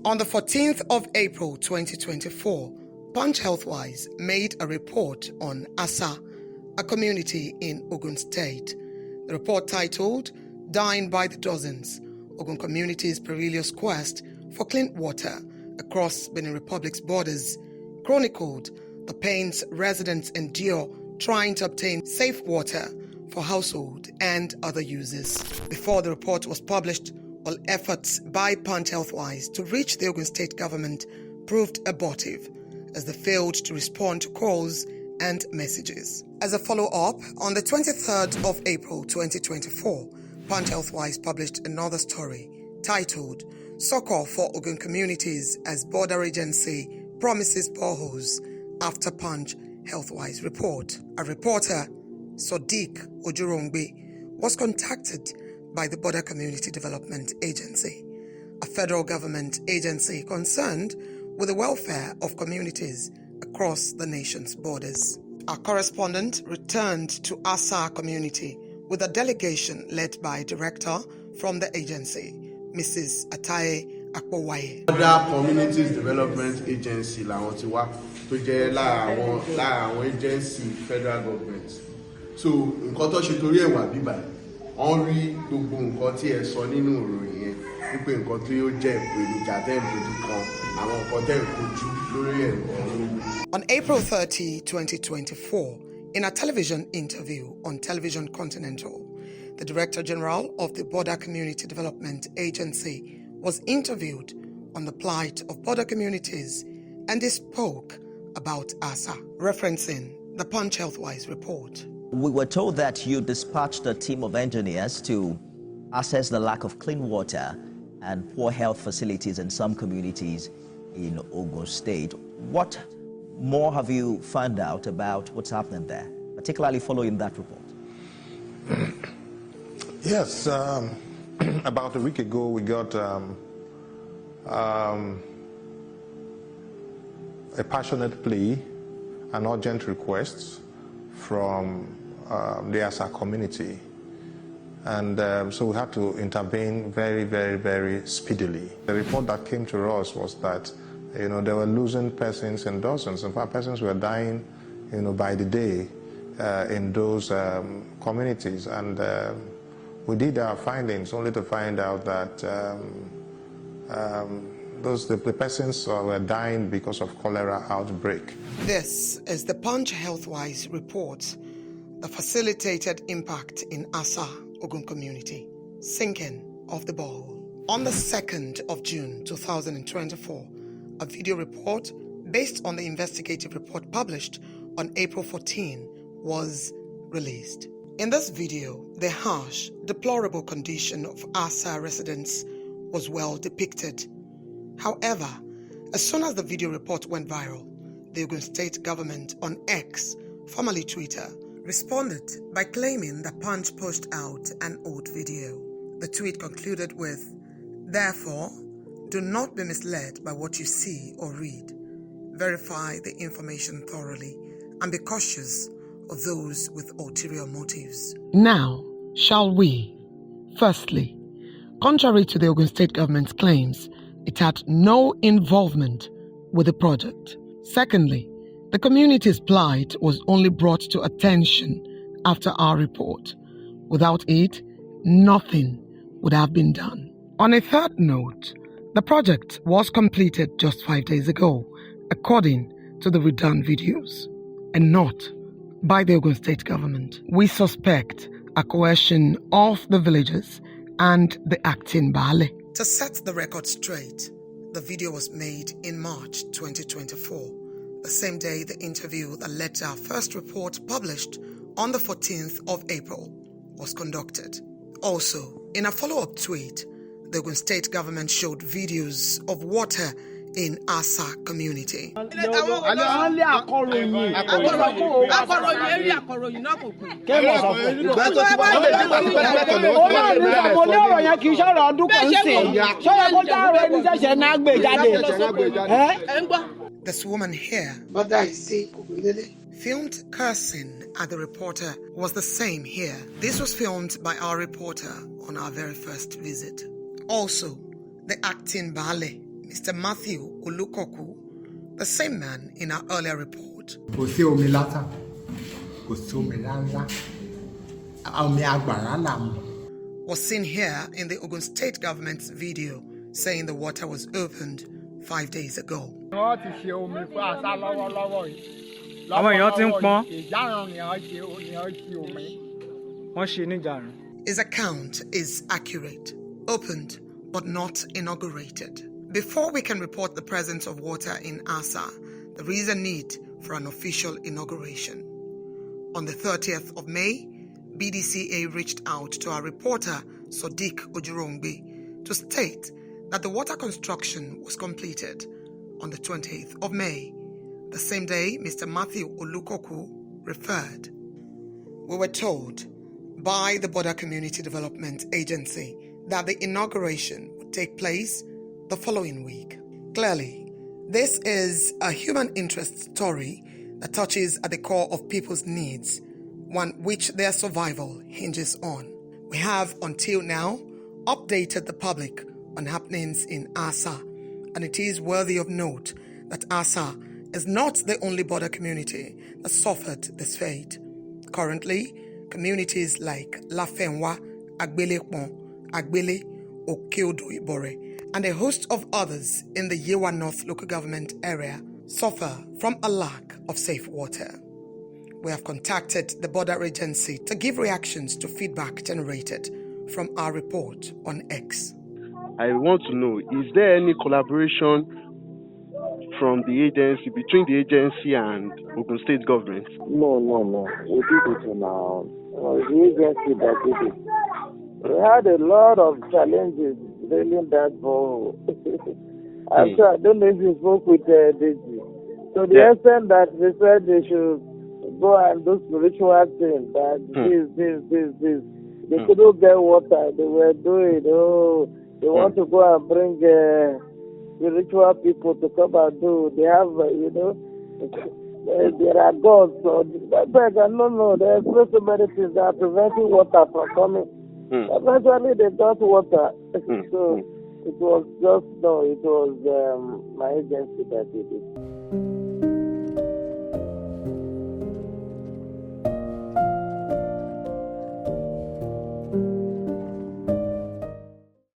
On the 14th of April 2024, PUNCH Healthwise made a report on Asaa, a community in Ogun State. The report, titled "Dying by the Dozens: Ogun Community's Perilous Quest for Clean Water Across Benin Republic's Borders," chronicled the pains residents endure trying to obtain safe water for household and other uses. Before the report was published, all efforts by PUNCH Healthwise to reach the Ogun State government proved abortive, as they failed to respond to calls and messages. As a follow-up, on the 23rd of April 2024, PUNCH Healthwise published another story titled "Succor for Ogun Communities as Border Agency Promises Boreholes After PUNCH Healthwise Report." A reporter, Sodiq Ojurongbe, was contacted by the Border Community Development Agency, a federal government agency concerned with the welfare of communities across the nation's borders. Our correspondent returned to Asaa community with a delegation led by a director from the agency, Mrs. Ataye Akpowaye. Border Communities Development Agency làwọn ti wá tó jẹ́ lára àwọn agency federal government. So nǹkan tó ṣe torí ẹ̀wà bíbà wọ́n rí gbogbo nǹkan tí ẹ sọ nínú ìròyìn yẹn wípé nǹkan tí ó jẹ́ ìpèníjà tẹ́ ń dojú kan àwọn nǹkan tẹ́ ń kojú lórí ẹ̀rọ. On April 30, 2024, in a television interview on Television Continental, the Director General of the Border Community Development Agency was interviewed on the plight of border communities, and he spoke about Asaa, referencing the PUNCH Healthwise report. We were told that you dispatched a team of engineers to assess the lack of clean water and poor health facilities in some communities in Ogun State. What more have you found out about what's happening there, particularly following that report? Yes, about a week ago we got a passionate plea, an urgent request from the Asaa community, and so we had to intervene very, very, very speedily. The report that came to us was that they were losing persons in dozens. In fact, persons were dying by the day in those communities, and we did our findings only to find out that the persons were dying because of cholera outbreak. This is the PUNCH Healthwise report. The facilitated impact in Asaa, Ogun community, sinking of the borehole. On the 2nd of June 2024, a video report based on the investigative report published on April 14 was released. In this video, the harsh, deplorable condition of Asaa residents was well depicted. However, as soon as the video report went viral, the Ogun State government on X, formerly Twitter, responded by claiming that PUNCH pushed out an old video. The tweet concluded with, "Therefore, do not be misled by what you see or read. Verify the information thoroughly and be cautious of those with ulterior motives." Now, shall we? Firstly, contrary to the Ogun State government's claims, it had no involvement with the project. Secondly, the community's plight was only brought to attention after our report. Without it, nothing would have been done. On a third note, the project was completed just 5 days ago, according to the redone videos, and not by the Ogun State government. We suspect a coercion of the villagers and the acting Bale. To set the record straight, the video was made in March 2024, the same day the interview that led to our first report published on the 14th of April was conducted. Also, in a follow-up tweet, the Ogun State government showed videos of water in Asaa community. This woman here, filmed cursing at the reporter, was the same here. This was filmed by our reporter on our very first visit. Also, the acting Bale Mr. Matthew Olukoku, the same man in our earlier report. Was seen here in the Ogun State government's video saying the water was opened 5 days ago. His account is accurate, opened but not inaugurated. Before we can report the presence of water in Asaa, there is a need for an official inauguration. On the 30th of May, BDCA reached out to our reporter Sodiq Ojurongbe to state that the water construction was completed on the 28th of May, the same day Mr. Matthew Olukoku referred. We were told by the Border Community Development Agency that the inauguration would take place the following week. Clearly, this is a human interest story that touches at the core of people's needs, one which their survival hinges on. We have until now updated the public on happenings in Asaa, and it is worthy of note that Asaa is not the only border community that suffered this fate. Currently, communities like Lafenwa, Agbelepon, Agbele, Oke-Odo Ibore, and a host of others in the Yewa North local government area suffer from a lack of safe water. We have contacted the border agency to give reactions to feedback generated from our report on X. I want to know, is there any collaboration from the agency, between the agency and Ogun State government? No. We did it on our own. The agency that did it. We had a lot of challenges drilling that borehole. I don't know if you spoke with Daisy. So the extent that they said they should go and do spiritual things, that this. They couldn't get water. They were doing, they want to go and bring spiritual people to come and do. They have, there are gods. So no, there are so many things that are preventing water from coming. Eventually, they got water. So it was my agency that did it.